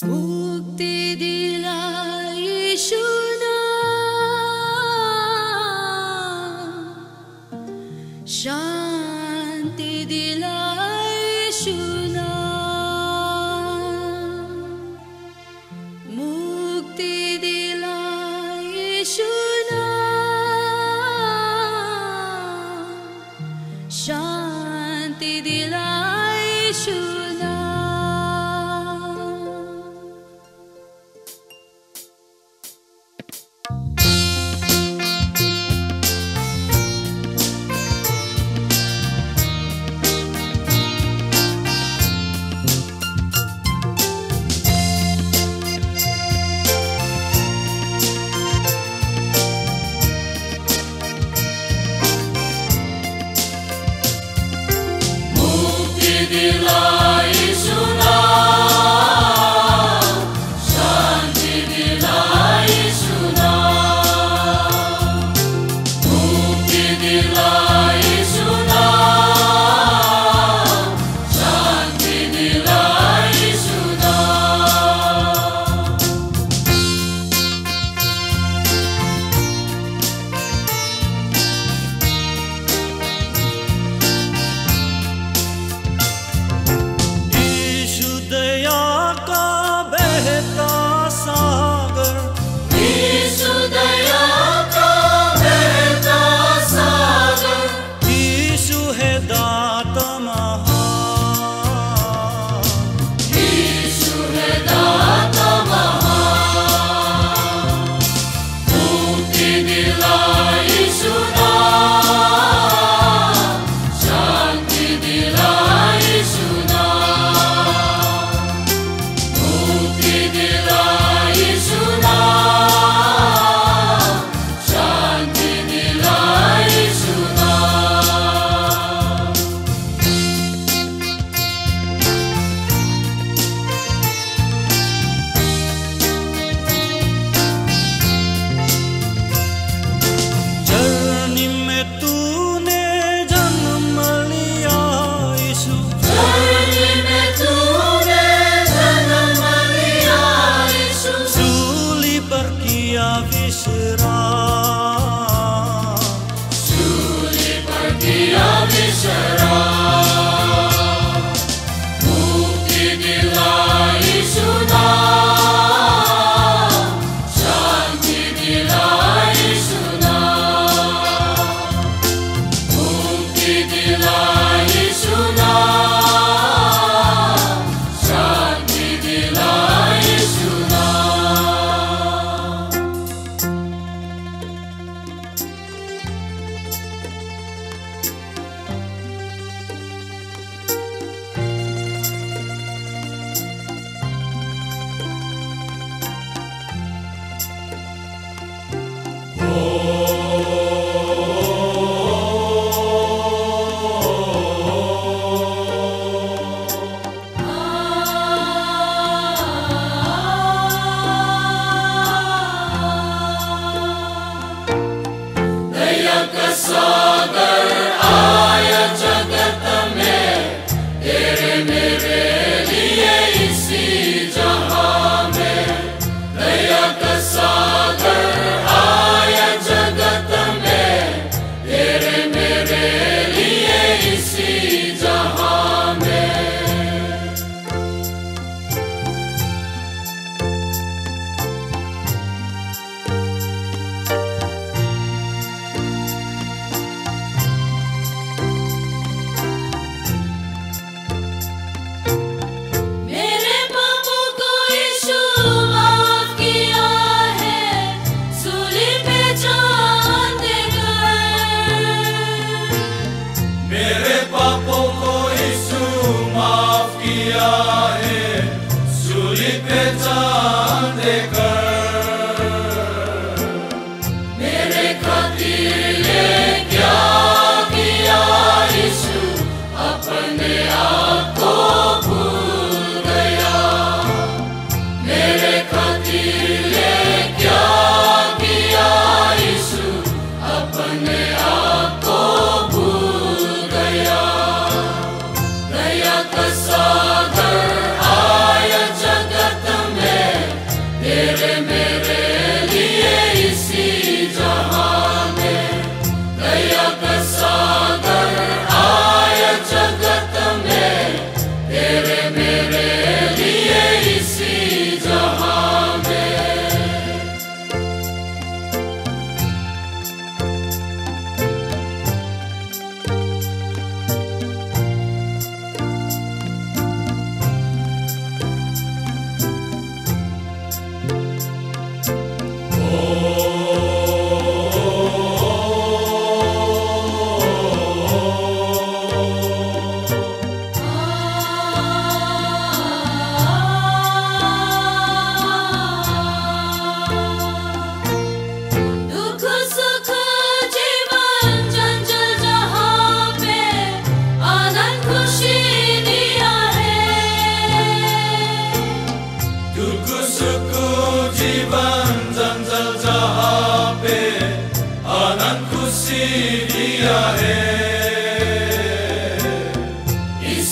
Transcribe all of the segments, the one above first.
मुक्ति दिला यीशु नाम, शांति दिला यीशु नाम, मुक्ति दिला यीशु नाम, शांति दिला यीशु नाम।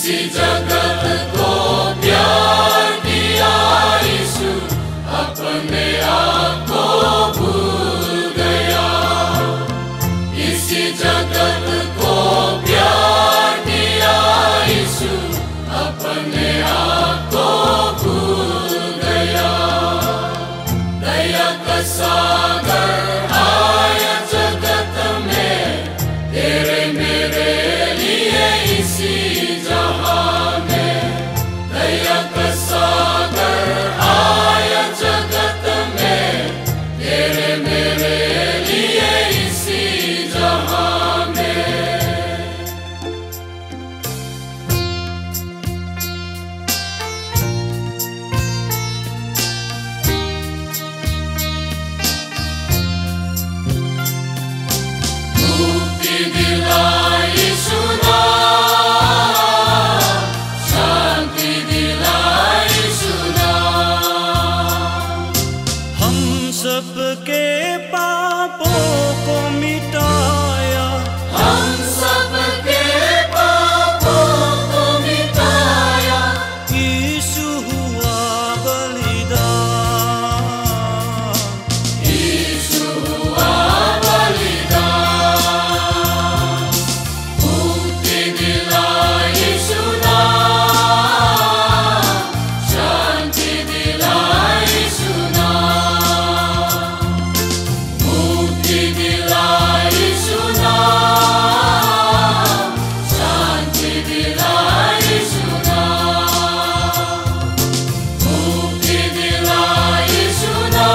इसी जगत को प्यार किया यीशु अपने आप को भूल गया इसी जगत को प्यार किया यीशु अपने आप को भूल गया दया का सागर आया जगत में तेरे मेरे लिए इसी जहां में दया का सागर आया जगत में तेरे मेरे लिए इसी जहां में मुक्ति दिलाई सुना शांति दिलाई सुना हम सबके पापों को मिटाया हम सबके पापों को मिटाया यीशु हुआ बलिदान यीशु हुआ बलिदान मुक्ति दिलाई सुना शांति दिलाई सुना मुक्ति दिलाई सुना शांति दिलाई सुना मुक्ति दिलाई सुना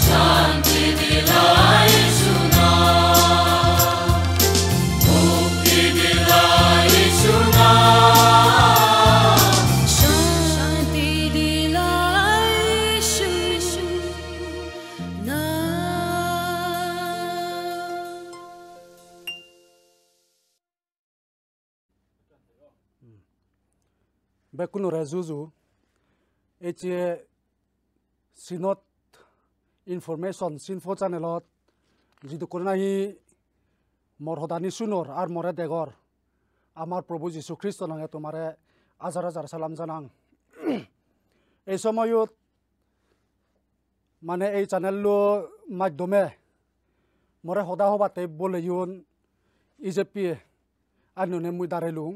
शांति दिलाई सुना मुक्ति दिलाई सुना शांति दिलाई सुना Bekunu rezuzu eche sinot information sinfo channelot jidu korna hi morhodani sunor ar more degor amar prabhu jisu kristo nange tomare azar azar salam janang এই সময়ত মানে এই চ্যানেললো মাধ্যমে মরে সদা সবাতে বলে ইউন ইজেপি আনুনে মুই দাঁড়াইলুং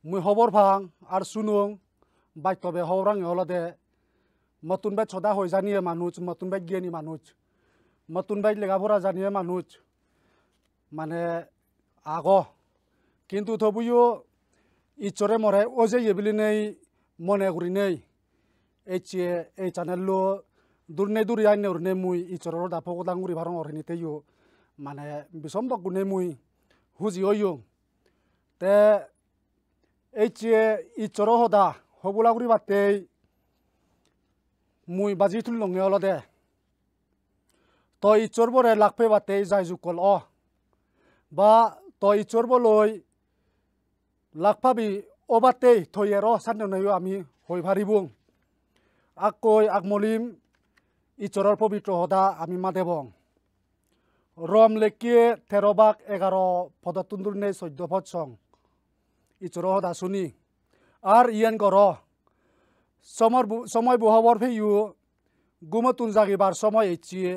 মুই খবর ভাং আর শুনুং বাস্তবে খবরাং হলদে মতুন বাই সদা হয়ে জানিয়ে মানুষ মতুন বাই জ্ঞানী মানুষ মতুন বাই লেখাপড়া জানিয়ে মানুষ মানে আগ কিন্তু তবুও ইচ্ছরে মরে ও যে এবিলি নেই মনে করি নেই এই চ্যানেললো দূরনে দূরে আইনে উড়নে মুই ইচ্ছরের দাপক দাঙ্গুরি ভারং অরহিনিতেও মানে বিষম দগুনে মুই হুজি হইও তে এই ইচ্ছর হদা হবুলাগুড়ি বাতে মুই বাজি তুললঙে অলদে তই ইচ্ছর বরে লাখপে বাতে যাই জুকল বা তই ইচ্ছর বলই লাখপাবি অবাতে থইয়ের সান্নেও আমি হই ভারিবুং আকই আকমলিম ইচ্ছরের পবিত্র হদা আমি মাদেবং রম লেকিয়ে 13 ভাগ 11 পদতুন্দুরনে 14 পদ সং ইচ্ছর হদা শুনি আর ইয়ান কর সময় বহাবর ফেইউ গুমতুন জাগিবার সময় ইচ্ছিয়ে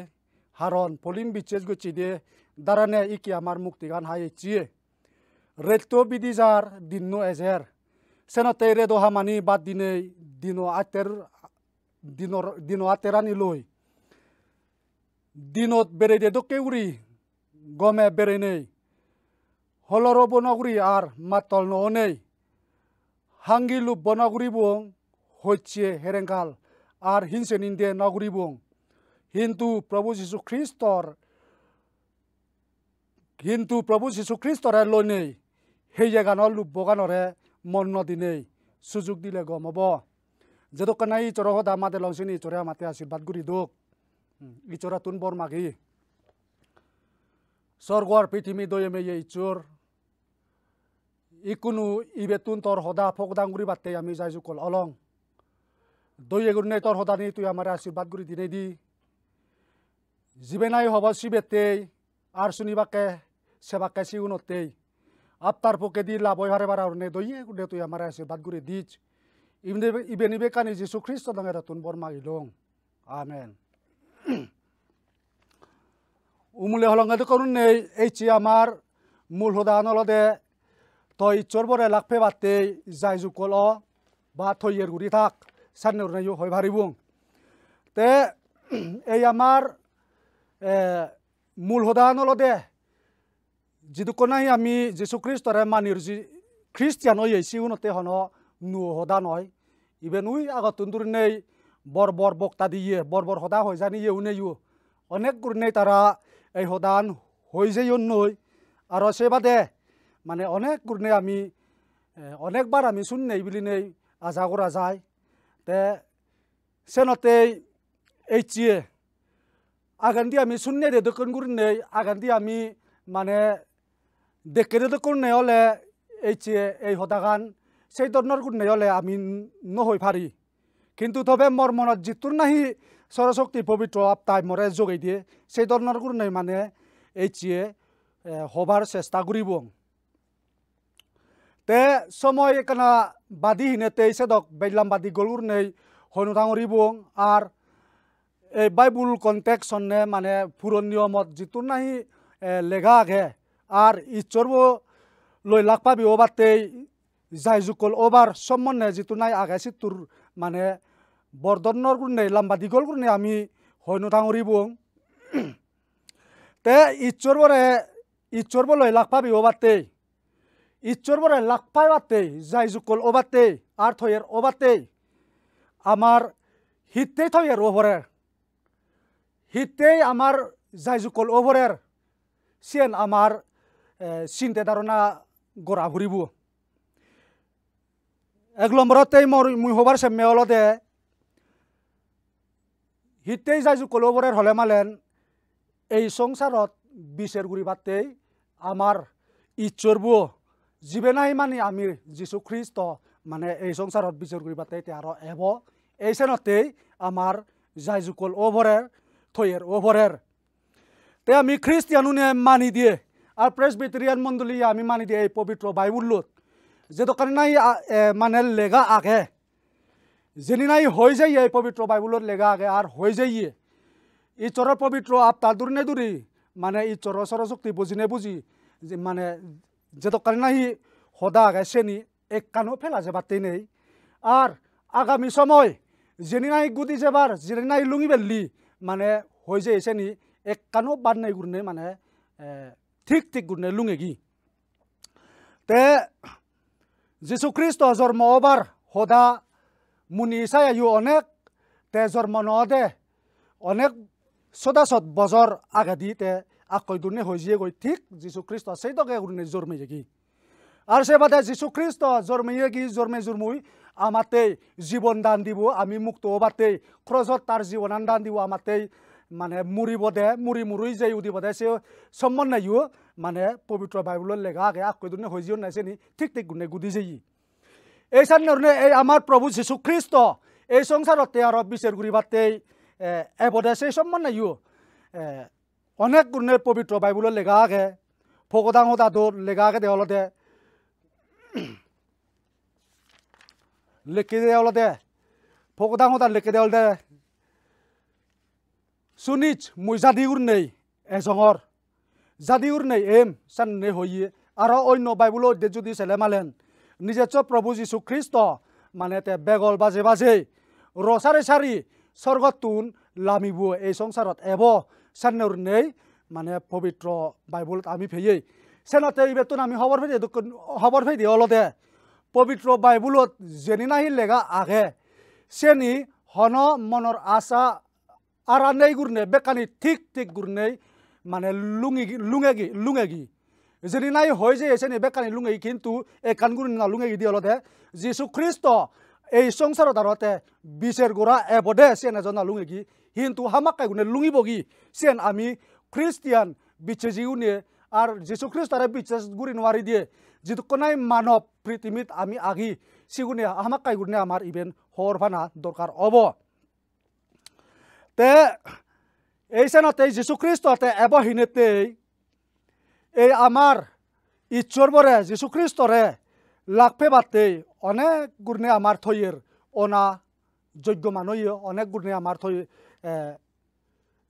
হারন পলিম বিচেস গুচি দে দারানে ইকি আমার মুক্তিগান হাই ইচ্ছিয়ে রেতো বিদিজার দিননো এজের সেনতে রেদো হামানি বাদ দিনে দিনো আতেরানি লই দিনত বেড়ে দে দোকে উড়ি গমে বেড়ে নেই হলর বনগুড়ি আর মাতল নেই হাঙ্গিলু বনগুড়ি বুং হচ্ছে হেরেঙ্গাল আর হিংসে নিন্দে নগুড়ি বুং কিন্তু প্রভু যীশু খ্রিস্টরে লই নেই সেই জায়গানো লুব গানরে মন নদিনেই সুযোগ দিলে গম হব যেদোকানা ইচর হদা মাতে লংসিনি ইচরে মাতে আশীর্বাদ গুড়ি দুক ইচরা তুন বর মাগি স্বর্গর পৃথিবী দয়ে মেয়ে ইচর ইকুনু ইবেতুন তোর হদা ফকদাঙ্গুরি বাতে আমি যাই জুকল অলং দয়ে গুরনে তোর হদানি তুই আমার আশীর্বাদ গুড়ি দিনে দি জিবে নাই হব সিবেতে আর শুনিবাকে সেবাকে সিউনতেই আপনার পক্ষে দি লাভ হারে বার নে দইয়ে গুদে তুই আমার আশীর্বাদ করে দিচ ইবেন ইবে কানি যিশু খ্রিস্ট দঙে রাতুন বরমাগি লং আমেন উমুলে হলঙ্গাতে করুন নেই এই চি আমার মূল হদান হলদে তই ইচ্ছর বরে লাখফে বাতে যাই জুকল বা থইয়ের গুড়ি থাক সান্নের নাই হয় ভারিবুং তে এই আমার মূল হদান হলদে যিদুক নাই আমি যিশু খ্রিস্টরে মানির যি খ্রিস্টিয়ান হই সিউনতে হন নু হদা নয় ইবেন উই আগত তুন্দুর নেই বর বর বক্তা দিয়ে বর বর হদা হয়ে জানি ইউ নেই অনেক গুর নেই তারা এই হদান হয়ে যাই নই আর সে বাদে মানে অনেক গুর নেই আমি অনেকবার আমি শুন নেই বলি নেই আজা করা যায় তে সেনতে এই চিয়ে আগান দিয়ে আমি শুন নেই দোকান গুর নেই আগান দিয়ে আমি মানে দেখে দোকান নেই হলে এই চিয়ে এই হদাগান সেই ধরনের গুণ নেই হলে আমি নহই পারি কিন্তু তবে মোর মনত যিটোর নাহি সরশক্তি পবিত্র আত্মাই মরে যোগাই দিয়ে সেই ধরনের গুণ নেই মানে এই চিয়ে হবার চেষ্টা করিব তে সময় এখানে বাদি হিনে তেইশে দক বেলাম বাদি গলুর নেই হনু থাঙরিব আর এই বাইবুল কনটেক্সনে মানে পুরন নিয়মত যিটোর নাহি লেখা আগে আর ইচ্ছরব লই লাখ পাবি ওবারতেই যাই জুকল ওবার সম্বন্ধে যিটো নাই আগাইছি তোর মানে বরদনের গুণে লাম্বা দীঘল গুণে আমি হয়নো থাঙরিব তে ইচ্ছর বলে লাখ পাবি ওবারতে ইচ্ছর বলে লাখ পাই বারতে যাই জুকল ওবারতে আর থয়ের ওবারতে আমার হিতে থয়ের ওভরের হিতেই আমার যাই জুকল ওভরের সিয়েন আমার চিন্তা ধারণা গড়া ঘুরিব এক নম্বরতেই মুই হবার সামনে হলদে হিতেই যাই জুকল ওভরের হলে মালেন এই সংসারত বিষের গুড়ি বাতেই আমার ইচ্ছরব জীবে নাই মানে আমি যিশু খ্রিস্ট মানে এই সংসারত বিষের গুড়ি বাতেই আরো এব এই সেনতেই আমার যাই জুকল ওভরের থয়ের ওভরের তে আমি খ্রিস্টিয়ানুনে মানি দিয়ে আর প্রেসবিটেরিয়ান মন্ডলী আমি মানি দিয়ে এই পবিত্র বাইবুলত যে দোকান নাই মানে লেগা আগে যিনি নাই হয়ে যাই এই পবিত্র বাইবুলত লেগা আগে আর হয়ে যাইয়ে ঈশ্বরের পবিত্র আত্মা দূরে দূরে মানে ঈশ্বরের সরশক্তি বুঝিনে বুঝি যে মানে যে দোকান নাই হদা আগে সেনি এক কানো ফেলা যাবাতেই নেই আর আগামী সময় যিনি নাই গুদি যাবার যিনি নাই লুঙি বেললি মানে হয়ে যায় সেনি এক কানো বাদ নাই গুরনে মানে ঠিক ঠিক গুরনে লুঙেগি তে যিশু খ্রিস্ট জন্ম হবার হদা মুনি ইসাই অনেক তে জন্ম নদে অনেক সদাসত বছর আগে দিতে আকই দুনে হয়ে যাই গই ঠিক যিশু খ্রিস্ট সেই দকে গুরনে জন্মে যাগি আর সে বাদে যিশু খ্রিস্ট জন্মে গি জন্মে জন্মুই আমাতে জীবন দান দিব আমি মুক্ত হবাতে ক্রজত তার জীবন দান দিব আমাতে মানে মুড়িব দে মুড়ি যাই উদিব দে সে সম্বন্ধ নাই মানে পবিত্র বাইবুলত লেখা আগে আকই দুনে হয়ে যাই নাইছে নি ঠিক ঠিক গুনে গুদি যাই এই সামনে এই আমার প্রভু যিশু খ্রিস্ট এই সংসারতে আর বিচার করি বাতে এবদে সেই সম্বন্ধ নাই অনেক গুণে পবিত্র বাইবুলত লেখা আগে ভগদাং হদাটোর লেখা আগে দেওয়ালতে লিখি দেওয়ালতে ভগদাং হদা লিখি দেওয়ালতে সুনিচ মুই জাদি উড়নেই এজঙর জাদি উড়নেই এম সান্নে হইয়ে আর অন্য বাইবুলত যদি ছেলে মালেন নিজস্ব প্রভু যিশু খ্রিস্ট মানে তে বেগল বাজে বাজে রসারে সারি স্বর্গতুন লামিব এই সংসারত এব সান্নের নেই মানে পবিত্র বাইবুলত আমি ফেয়ে সেনাতে এই বেতন আমি খবর ফেই দিয়ে অলদে পবিত্র বাইবুলত যেনি নাহি লেগা আগে সেনি হন মনর আশা আর নেই গুরনে বেকানি ঠিক ঠিক গুরনে মানে লুঙেগি যেনি নাই হয়ে যায় সেনি বেকানি লুঙেগি কিন্তু এই কানগুর না লুঙেগি দিয়ে অলদে যিশু খ্রিস্ট এই সংসারত আরতে বিচার গোড়া এবদে সেন এজন লুঙেগি কিন্তু হামাকাই গুনে লুঙিবগি সেন আমি খ্রিস্টিয়ান বিচার জিউনে আর যিশু খ্রিস্ট আরে বিচার গুড়ি নোয়ারি দিয়ে যেটু কোনাই মানব পৃথিবীত আমি আগি সিগুনে হামাকাই গুনে আমার ইভেন হর ভানা দরকার অব তে এই সেনতে যিশু খ্রিস্টতে এব হিনেতেই এই আমার ঈশ্বর বরে যীশু খ্রিস্টরে লাগপে বাতে অনেক গুণে আমার থইয়ের অনা যোগ্য মানুষ অনেক গুণে আমার থই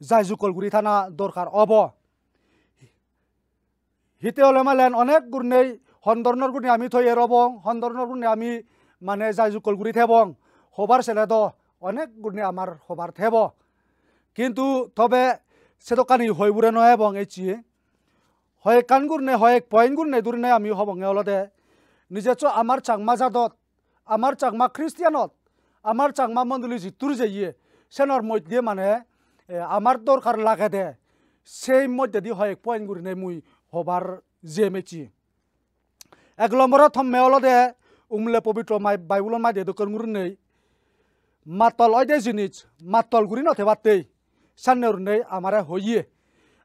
যাই জুকল গুড়ি থানা দরকার অব হিতে হলে মালেন অনেক গুণেই হন্দরনর গুণে আমি থইয়ের অবং হন্দরনর গুণে আমি মানে যাই জুকল গুড়ি থেবং হবার ছেলে দ অনেক গুণে আমার হবার থেব কিন্তু তবে সে তো কানি হই বুড়ে নয় এবং এই চিয়ে হয় কান গুণে হয় পয়েন্ট গুণে দূরে আমি হবঙে হলদে নিজে চ আমার চাংমা জাদত আমার চাংমা খ্রিস্টিয়ানত আমার চাংমা মন্ডলী জিতুর যাইয়ে সেনর মধ্যে মানে আমার দরকার লাগে দে সেই মধ্যে দিয়ে হয় পয়েন্ট গুণে মুই হবার যে মেচি এক নম্বর থমে হলদে উমলে পবিত্র মাই বাইবুলর মাই দোকান গুণে মাতল ওই দে জিনিস মাতল গুড়ি নথে বাতেই সান্নের নেই আমারে হইয়ে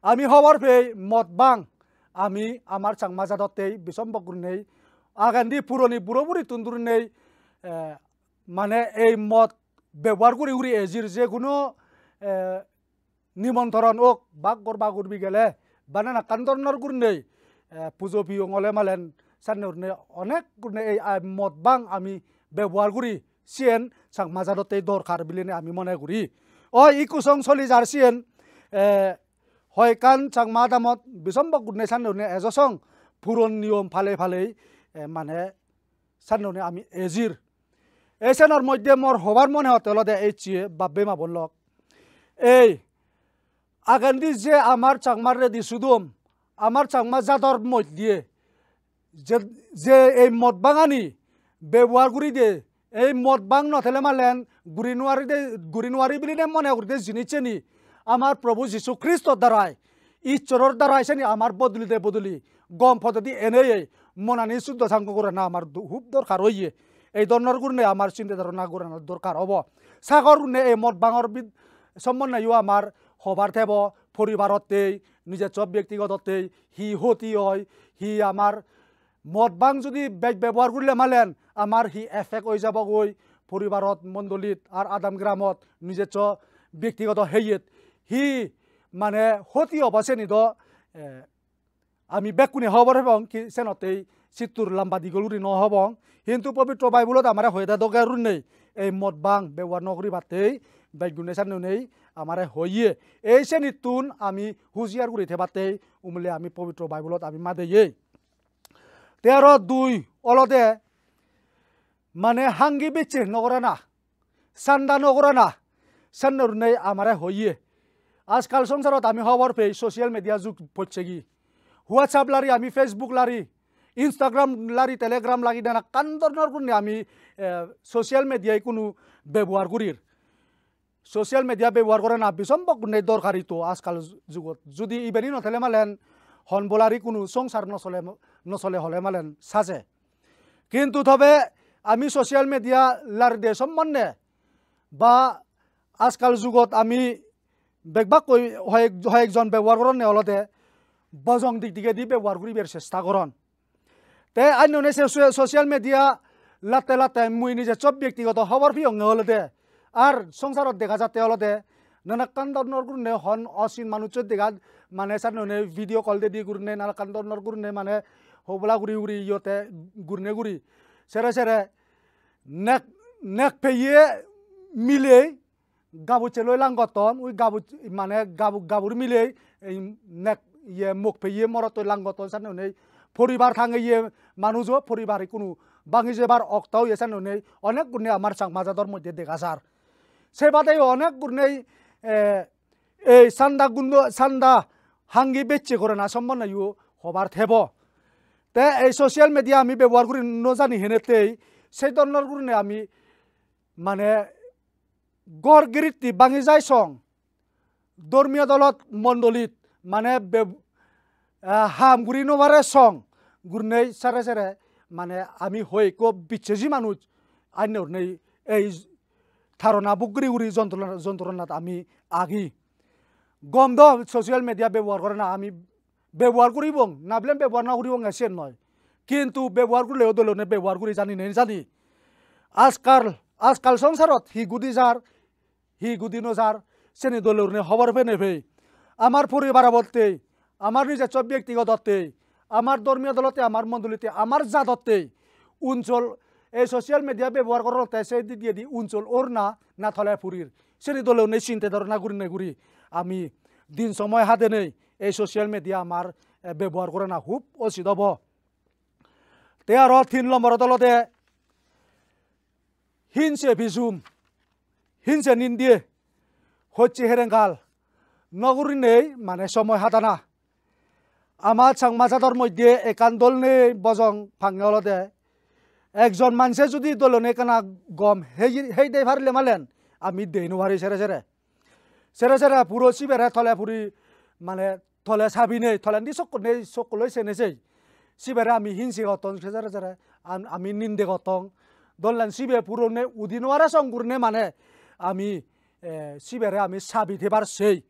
আমি হবার পেয়ে মদ বাং আমি আমার চাংমা জাদতেই বিসম্বক নেই আগান্দি পুরনি বুড়ো বুড়ি তুন্দুর নেই মানে এই মদ ব্যবহার করি উড়ি এজির যে কোনো নিমন্ত্রণ ওক বাগর বাগুরবি গেলে বানানা কান্দরনর গুণ নেই পুজো বিয়লে মালেন সান্নের নেই অনেক গুণে এই মদ বাং আমি ব্যবহার করি সিয়েন চাংমা জাদতেই দরকার বিলিনে আমি মনে করি ই কুসং চলি যার সিয়েন হয় কান চাংমা দামত বিসম্বক গুণে সান্নে এজসং পুরন নিয়ম ফালে ফালেই মানে সান্নে আমি এজির এই সেনর মধ্যে মোর হবার মনে হতে হলে এই চিয়ে বাব্বে মা বললক এই আগান্দি যে আমার চাংমার রেদি সুদম আমার চাংমা জাদর মধ্যে যে এই মদ বাঙানি ব্যবহার করি দে এই মদ বাং নথেলে মালেন গুড়ি নোয়ারি বিলি মনে করি দে জিনিসেনি আমার প্রভু যীশু খ্রিস্টর দ্বারাই ঈশ্বরের দ্বারাই সেনি আমার বদলি দে বদলি গম পদ্ধতি এনেই মনানি শুদ্ধ সাঙ্গ করে না আমার খুব দরকার হইয়ে এই ধরনের গুণে আমার চিন্তা ধারণা করানোর দরকার হব সাগর গুণে এই মদ বাঙর সম্বন্ধেও আমার হবার থেব পরিবারতেই নিজের সব ব্যক্তিগততেই হি হতি হয় হি আমার মদ বাং যদি ব্যবহার করলে মালেন আমার হি এফেক্ট হয়ে যাব গই পরিবারত মণ্ডলীত আর আদাম গ্রামত নিজের চ ব্যক্তিগত হেইয়েত হি মানে হতি অবশ্যে নিদ আমি বেকুনি হবার এবং কি সেনতেই চিত্তুর লাম্বা দিগলুরি নহবং কিন্তু পবিত্র বাইবুলত আমার হয়ে দরকার নেই এই মদ বাং ব্যবহার নকরি বাতেই বেগুনে সামনে নেই আমার হইয়ে এই শ্রেণীতুন আমি হুঁশিয়ার করি থেবাতেই উমলে আমি পবিত্র বাইবুলত আমি মাদেয়ে 13:2 অলদে মানে হাঙ্গি বেচে নগরে না সান্দা নগরে না সান্নর নেই আমার হইয়ে আজকাল সংসারত আমি খবর পেয়ে সোশ্যাল মিডিয়া যুগ পড়ছে কি হোয়াটসঅ্যাপ লারি আমি ফেসবুক লারি ইনস্টাগ্রাম লারি টেলিগ্রাম লাগি না কান্দরনর গুণে আমি সোশ্যাল মিডিয়ায় কোনো ব্যবহার করির সোশ্যাল মিডিয়া ব্যবহার করে না বিসম্বক গুণে দরকারি তো আজকাল যুগত যদি ইবেনি নথেলে মালেন হনবলারি কোনো সংসার নচলে হলে মালেন সাজে কিন্তু তবে আমি সোশ্যাল মিডিয়া লারি দে সম্বন্ধে বা আজকাল যুগত আমি বেগবাক একজন ব্যবহার করেন নেওয়ালতে বজং দিক দিকে দি ব্যবহার করিবার চেষ্টা করেন তে আইনে সোশ্যাল মিডিয়া লাতে লাতে মুই নিজে সব ব্যক্তিগত খবর ফি হলতে আর সংসারত দেখা যাতে হলতে নানা কান্দর গুণে হন অচিন মানুষের দেখা মানে সামনে ভিডিও কল দিয়ে গুণে নানা কান্দর গুণে মানে হবলা গুড়ি গুড়ি ইয়তে গুণে গুড়ি সেরে সেরে নেক পেয়ে মিলে গাবু চেলই লাঙ্গতন ওই গাবু মানে গাবুর মিলে এই নেক ইয়ে মুখ পেয়ে মরত লাঙ্গতন সামনে পরিবার থাঙে ইয়ে মানুষ পরিবার কোনো বাঙি যেবার অক্তাও ইয়ে সামনে অনেক গুণে আমার চাংমাজাদর মধ্যে দেখা যার সে বাদে অনেক গুণেই এই সান্দা হাঙ্গি বেচে করে না সম্বন্ধ হবার থেব তে এই সোশ্যাল মিডিয়া আমি ব্যবহার করি নজানি হেনেতেই সেই ধরনের গুণে আমি মানে গড় গিরিতি বাঙি যাই সং ধর্মীয় দলত মণ্ডলীত মানে হামগুড়ি নবারে সং গুণে সারে সারে মানে আমি হই কো বিচ্ছেজি মানুষ আইন নেই এই ধারণা বুকগুড়ি গুড়ি যন্ত্রণাত আমি আগি গন্ধ সোশ্যাল মিডিয়া ব্যবহার করে না আমি ব্যবহার করিব না বলে ব্যবহার না করিব সে নয় কিন্তু ব্যবহার করলেও দলনে ব্যবহার করি জানি নেই জানি আজকাল সংসারত হি গুদি যার হি গুদি নজার সেনি দলনে খবর ফেনে ফে আমার পরিবার বলতে আমার নিজের সব ব্যক্তিগততে আমার ধর্মীয় দলতে আমার মণ্ডলীতে আমার জাততে অঞ্চল এই সোশ্যাল মিডিয়া ব্যবহার করতে সেই দিয়ে দি অঞ্চল ওর না থলে ফুরির সেই দলেও নেই চিন্তা ধারণা করি না করি আমি দিন সময় হাতে নেই এই সোশ্যাল মিডিয়া আমার ব্যবহার করে না খুব উচিত হব তে আরো 3 নম্বর দলতে হিংসে বিজুম হিংসে নিন্দিয়ে হচ্ছে হেরেঙ্গাল নগরী নেই মানে সময় হাতানা আমার সাংমাজাদর মধ্যে একান দল নেই বজং ভাঙে হলদে একজন মানুষে যদি দল নেই কানা গম হেই দে পারলে মালেন আমি দেই নোয়ারি সেরে সেরে সেরে সেরে পুরো সিবেরে থলে ফুরি মানে থলে সাবি নেই থলে দি সকলে সেনেছেই সিবেরে আমি হিংসে গতং সেরে সেরে আমি নিন্দে গতং দললেন সিবে পুরনে উদি নোয়ারা সংগুরনে মানে আমি সিবেরে আমি সাবি থেবার সেই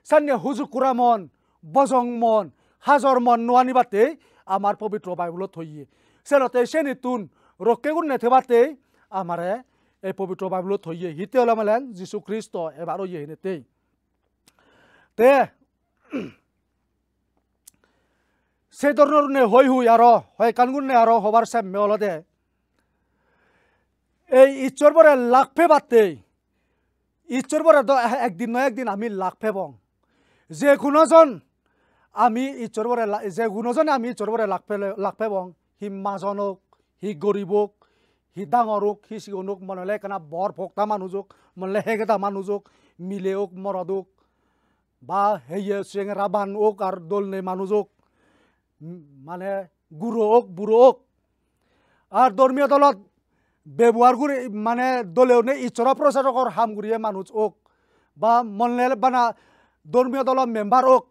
সান্নে হুজুক কুরা মন বজং মন হাজর মন নোয়ানি বাতে আমার পবিত্র বাইবেল থইয়ে সেলতে সেনি তুন রক্ষে গুণ নেথেবাতে আমারে এই পবিত্র বাইবেল থইয়ে হিতে হলে মেলেন যীশু খ্রিস্ট এবারও ইয়ে নেতেই তে সে ধরনের নে হই হুই আরো হয় কানগুন নে আরো হবার সামনে হলদে এই ঈশ্বর বরে লাখ ফে বাতে ঈশ্বর বরে একদিন নয় একদিন আমি লাখ ফেবং যে কোনোজন আমি ঈশ্বর বরে যে কোনোজনে আমি ঈশ্বর বরে লাখ ফেবং হি মাজন হোক হি গরিব হোক হি ডাঙর হোক হি সিগন হোক মনলে কেনা বৰ ভক্তা মানুষ হোক মনলে হেগেটা মানুষ হোক মিলে হোক মরদ হোক বা হেয়ে চেঙেরা বান হোক আর দলনে মানুষ হোক মানে গুরু হোক বুড়ো হোক আর ধর্মীয় দলত ব্যবহার করে মানে দলেও নে ঈশ্বর প্রচারকর হামগুড়িয়ে মানুষ হোক বা মনলে বানা ধর্মীয় দলের মেম্বার হোক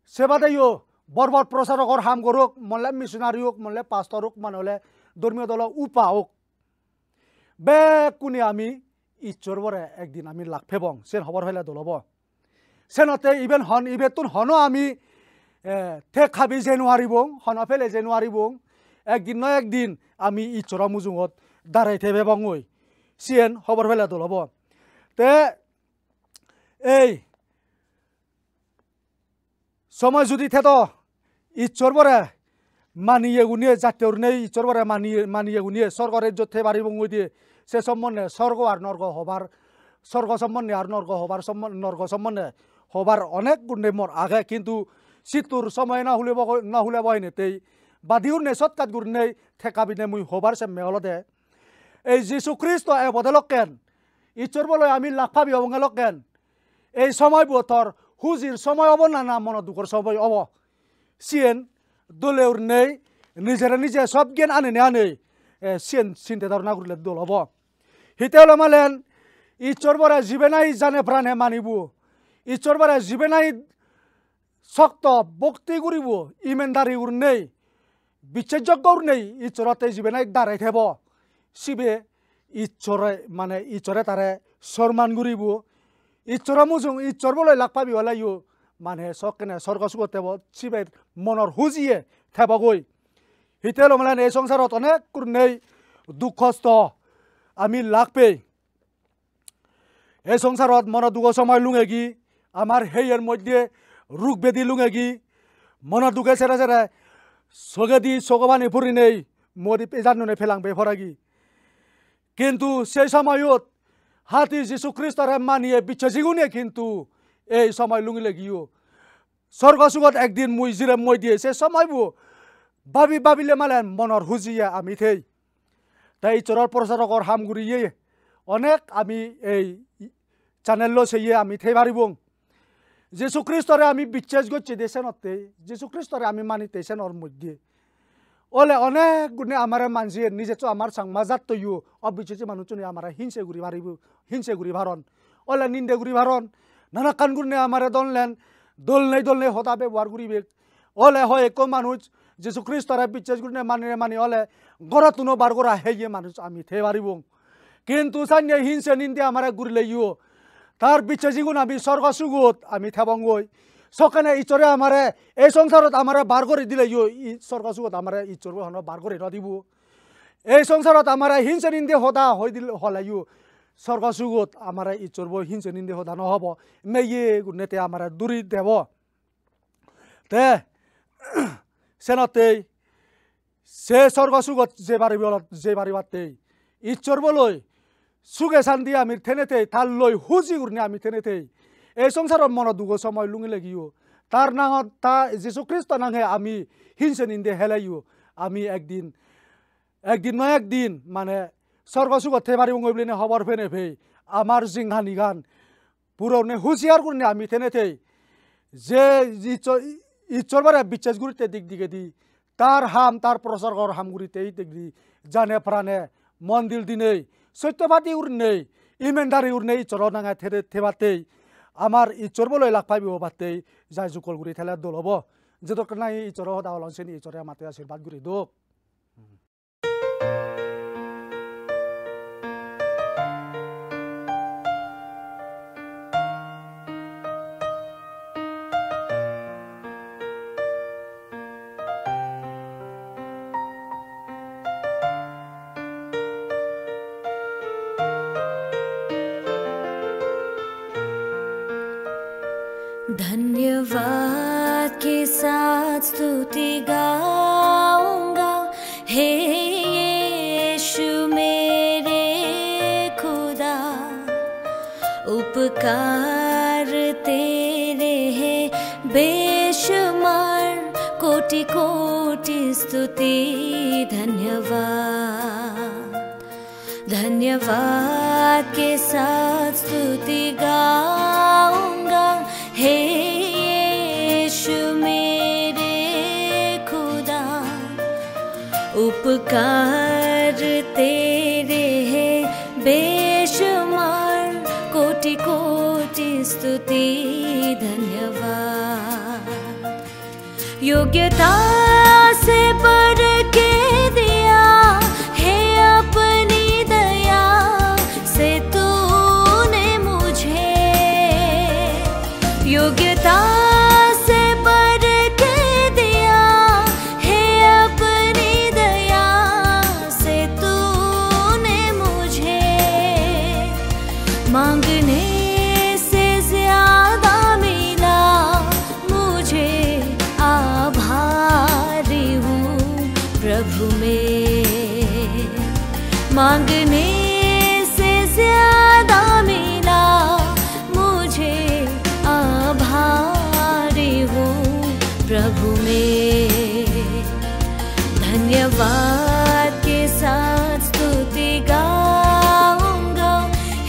সেবাদেও বরবর প্রচারকর হাম করুক মনলে মিশনারি হোক মনলে পাস্টর হোক মানে হলে ধর্মীয় দল উপা হোক বে কোনে আমি ঈশ্বর বরে একদিন আমি লাখ ফেবং সেন খবর হইলে দলব সেনতে ইভেন হন ইভেতুন হনো আমি ঠেক খাবি যে নোৱাৰিবং হন ফেলে যে নোৱাৰিবং একদিন নয় একদিন আমি ঈশ্বর মুজুঙত দাঁড়াই থেবে বংই সিয়েন খবর ফেলে দলব তে এই সময় যদি থেত ঈশ্বর বরে মানিয়ে গুনিয়ে জাতীয় নেই ঈশ্বর বরে মানিয়ে গুনিয়ে স্বর্গরে যথে বাড়ি বঙ্গই দিয়ে সে সম্বন্ধে স্বর্গ আর নর্গ হবার স্বর্গ সম্বন্ধে আর নর্গ হবার নর্গ সম্বন্ধে হবার অনেক গুণে মোর আগে কিন্তু সিতুর সময় না হলে বয় নেতেই বাদিউর নে সৎকাত গুর নেই ঠেকাবিনে মুই হবার সে মেহলদে এই যীশু খ্রিস্ট এ বদলকেন ঈশ্বর বলে আমি লাফাবি অবঙ্গেলকেন এই সময় বতর হুজির সময় হব না মন দুঃখর সময় হব সিয়েন দলের নেই নিজেরা নিজে সব জ্ঞান আনে সিয়েন চিন্তা ধারণা করলে দল হব হিতে হলে মালেন ঈশ্বর বরে জীবে নাই জানে প্রাণে মানিব ঈশ্বর বরে জীবে নাই শক্ত ভক্তি করিব ইমেনদারি উর নেই বিশ্বাসযোগ্য নেই ঈশ্বরতে জীবে নাই দাঁড়াই থেব শিবে ঈশ্বরে মানে ঈশ্বরে তারে সম্মান করিব ঈশ্বর মুজুং ঈশ্বর বলে লাখ পাবি হলে ইউ মানে সকেনে স্বর্গ সুগত থেব শিবে মনৰ হুজিয়ে থেবগৈ হিতে মানে এই সংসারত অনেক নেই দুঃখস্থ আমি লাখ পে এই সংসারত মনের দুঃখ সময় লুঙেগি আমার হেয়ের মধ্যে রোগ বেদি লুঙেগি মনের দুঃখে সেরে সেরে সগেদি সগবানি ফুরি নেই মরি জানুনে ফেলাংবে ফরাগি কিন্তু সেই সময়ত হাতি যীশু খ্রিস্টরে মানিয়ে বিচ্ছেজিগুনে কিন্তু এই সময় লুঙিলে গিয়েও স্বর্গসুগত একদিন মুই জিরে মই দিয়ে সে সময়বো ভাবিলে মালেন মনের হুজিয়ে আমি থেই তাই ঈশ্বরের প্রচারকর হামগুড়িয়ে অনেক আমি এই চ্যানেল সেইয়ে আমি থেই পারিবং যীশু খ্রিস্টরে আমি বিশ্বাস করছি দেশেনতে যীশু খ্রিস্টরে আমি মানিতে সেনর মধ্যে ওলে অনেক গুণে আমার মানসি নিজে তো আমার সাংমাজাত তৈও অবিশ্বাসী মানুষ আমার হিংসে ঘুরি ভারিব হিংসে ঘুরি ভারণ ওলে নিন্দে ঘুরি ভারণ নানা কান গুণে আমার দললেন দল নেই হতা ব্যবহার করিবে ওলে হয় এক মানুষ যীশু খ্রিস্টরে বিশ্বাস গুণে মানি ওলে গড়াতুনো বার করা হেয়ে মানুষ আমি থে পারিবং কিন্তু সাইনে হিংসে নিন্দে আমার ঘুরিলে ইও তার বিশ্বাসী গুণ আমি স্বর্গ সুগত আমি থেবঙ্গই সকানে ঈশ্বরে আমারে এই সংসারত আমারে বার করে দিলে ইও স্বর্গ সুগত আমারে ঈশ্বর হন বার করে দিব এই সংসারত আমারে হিংসে নিন্দে হতা হয়ে দিলে হলে ইও স্বর্গ সুগত আমারে ঈশ্বর হিংসে নিন্দে হতা নহব মেয়ে গুণেতে আমারে দূরি দেব তে সেনতেই সে স্বর্গসুগত যে বাড়িবাতেই ঈশ্বর বলই সুগে শান্তি আমি থেনেতেই তার লই হুজি উড়নে আমি থেনেতেই এই সংসারের মন দুগ সময় লুঙি লাগিও তার নাঙত তা যীশু খ্রিস্ট নাঙে আমি হিংসে নিন্দে হেলাইও আমি একদিন নয় একদিন মানে স্বর্গসুগত থেবারি উঙইবলিনে খবর ফেনে ফেই আমার জিংহানি গান পুরনে হুঁশিয়ার করনে আমি থেনেতেই যে ঈশ্বর বারে বিশ্বাস গুরিতে দিক দিকে দি তার হাম তার প্রসর্গর হামগুড়িতে এই দিক দি জানে প্রাণে মন্দির দিনেই সত্যবাদী উড়নেই ইমেনদারি উড়নেই ঈশ্বর নাঙা থেবাতেই আমার ঈশ্বর বলে লাখ পাইব বাতেই যাই জুকল গুড়ি থেলে দল হব যে দরকার নাই ঈশ্বর সদা হলছেন ঈশ্বরে মাতে আশীর্বাদ গুড়ি দোক धन्यवाद के साथ स्तुति गाऊंगा हे यीशु मेरे खुदा उपकार तेरे हैं बेशुमार कोटि कोटि स्तुति धन्यवाद के साथ स्तुति गाऊंगा हे यीशु मेरे खुदा उपकार तेरे हैं बेशुमार कोटि कोटि स्तुति धन्यवाद योग्यता से बढ़ के दिया है अपनी दया से तूने मुझे योग्यता से बढ़ के दिया है अपनी दया से तूने मुझे मांगने से ज्यादा मिला मुझे आभारी हूँ प्रभु में मांगने से ज्यादा मिला मुझे आभारी हूँ प्रभु में धन्यवाद के साथ स्तुति गाऊंगा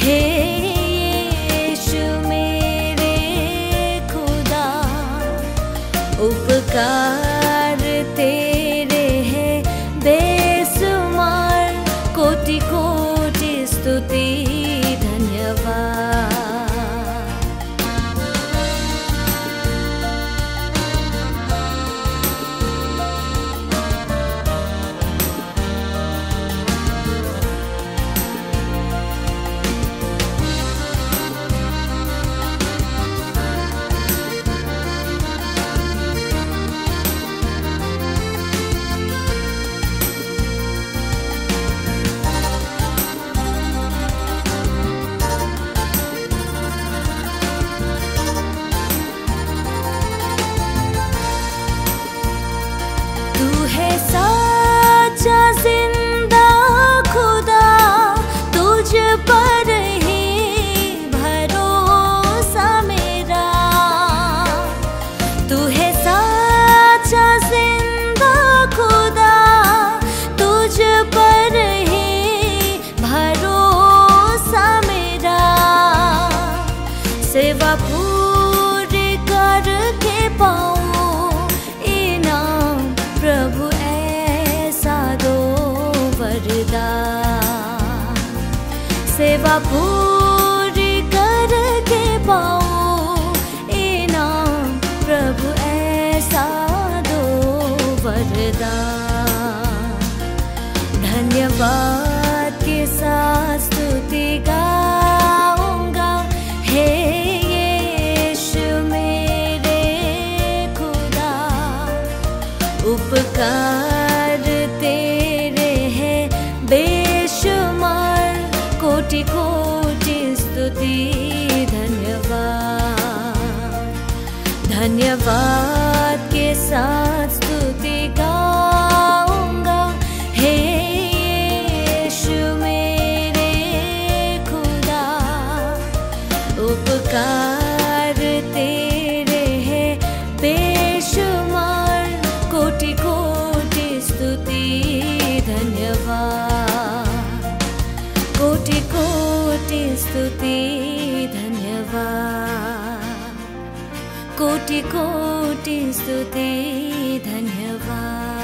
हे यीशु मेरे खुदा उपकार तेरे हैं बेशुमार कोटि कोटि स्तुति धन्यवाद तू है सच्चा जिंदा खुदा तुझ पर ही भरोसा मेरा तू है सच्चा जिंदा खुदा तुझ पर ही भरोसा मेरा सेवा पूरी करके पाऊं इनाम प्रभु ऐसा दो वरदान सेवा पूरी करके पाऊं इनाम प्रभु ऐसा दो वरदान धन्यवाद के साथ स्तुति गाऊंगा हे यीशु मेरे खुदा उपकार तेरे हैं बेशुमार कोटि कोटि स्तुति धन्यवाद के साथ स्तुति कोटि कोटि स्तुति धन्यवाद